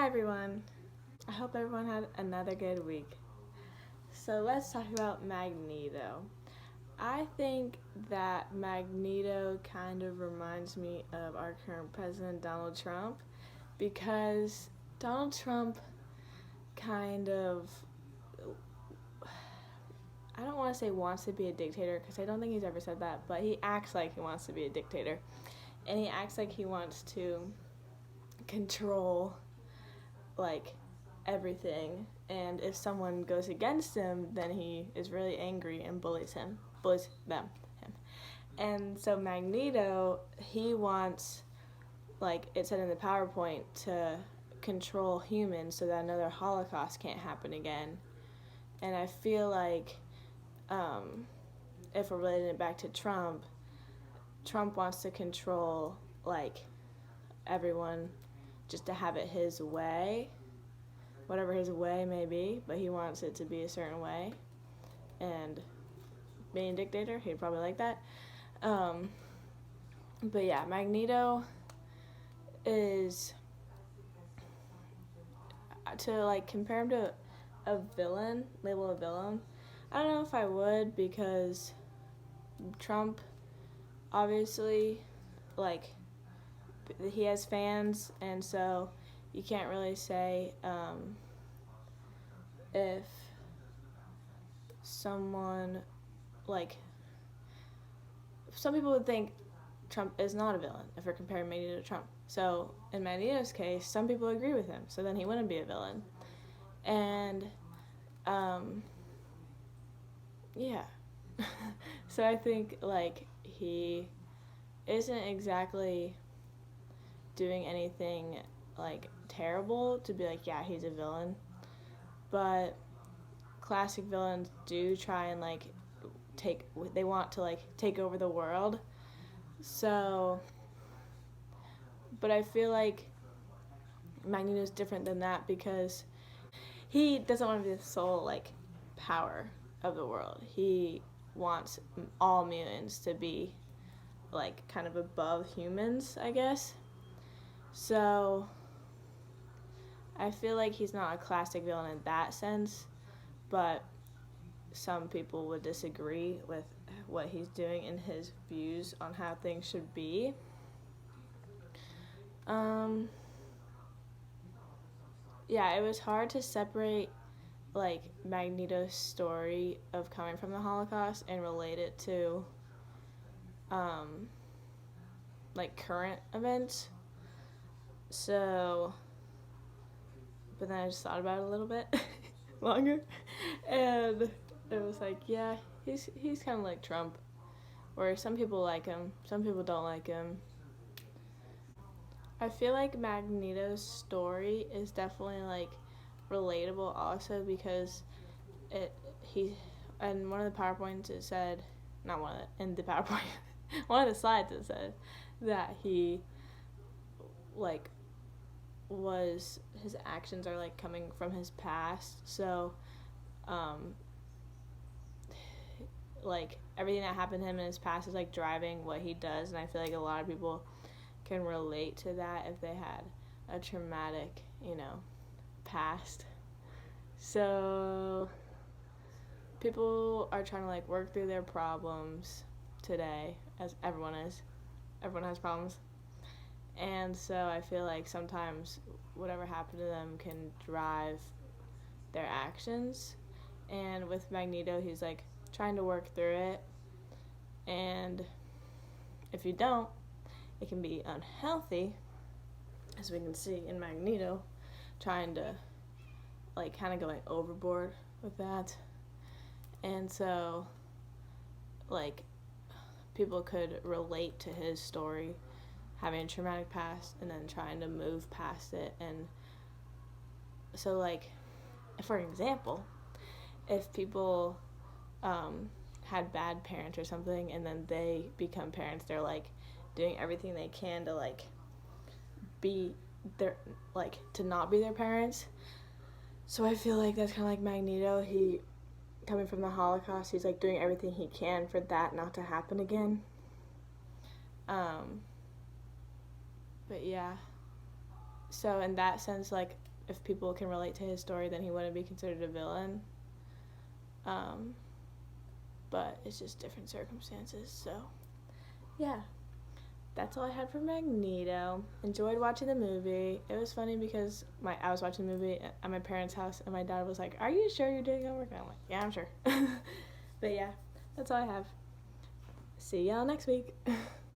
Hi everyone. I hope everyone had another good week. So let's talk about Magneto. I think that Magneto kind of reminds me of our current president, Donald Trump, because Donald Trump kind of, I don't want to say wants to be a dictator because I don't think he's ever said that, but he acts like he wants to be a dictator. And he acts like he wants to control like everything, and if someone goes against him, then he is really angry and bullies them. And so Magneto, he wants, like it said in the PowerPoint, to control humans so that another Holocaust can't happen again. And I feel like if we're relating it back to Trump wants to control like everyone just to have it his way, whatever his way may be, but he wants it to be a certain way. And being a dictator, he'd probably like that. But yeah, Magneto is, to like compare him to a villain, label a villain, I don't know if I would, because Trump obviously, like, he has fans, and so you can't really say if someone, like, some people would think Trump is not a villain if we're comparing Magneto to Trump. So in Magneto's case, some people agree with him, so then he wouldn't be a villain. And yeah. So I think like he isn't exactly doing anything like terrible to be like, yeah, he's a villain, but classic villains do try and like they want to like take over the world. So, but I feel like Magneto's different than that because he doesn't want to be the sole like power of the world. He wants all mutants to be like kind of above humans, I guess. So I feel like he's not a classic villain in that sense, but some people would disagree with what he's doing and his views on how things should be. Yeah, it was hard to separate like Magneto's story of coming from the Holocaust and relate it to like current events. So, but then I just thought about it a little bit longer, and it was like, yeah, he's kind of like Trump, where some people like him, some people don't like him. I feel like Magneto's story is definitely like relatable also because and one of the PowerPoints it said, not one of the, in the PowerPoint, one of the slides it said that he like his actions are like coming from his past, so like everything that happened to him in his past is like driving what he does, and I feel like a lot of people can relate to that if they had a traumatic, past. So people are trying to like work through their problems today, as everyone is. Everyone has problems. And so I feel like sometimes whatever happened to them can drive their actions. And with Magneto, he's like trying to work through it. And if you don't, it can be unhealthy, as we can see in Magneto, trying to like kind of going overboard with that. And so like people could relate to his story, having a traumatic past and then trying to move past it. And so like, for example, if people had bad parents or something and then they become parents, they're like doing everything they can to like be their, like to not be their parents. So I feel like that's kind of like Magneto. He, coming from the Holocaust, he's like doing everything he can for that not to happen again. But yeah, so in that sense, like if people can relate to his story, then he wouldn't be considered a villain. But it's just different circumstances. So, yeah. That's all I had for Magneto. Enjoyed watching the movie. It was funny because I was watching the movie at my parents' house, and my dad was like, "Are you sure you're doing homework?" And I'm like, "Yeah, I'm sure." But yeah, that's all I have. See y'all next week.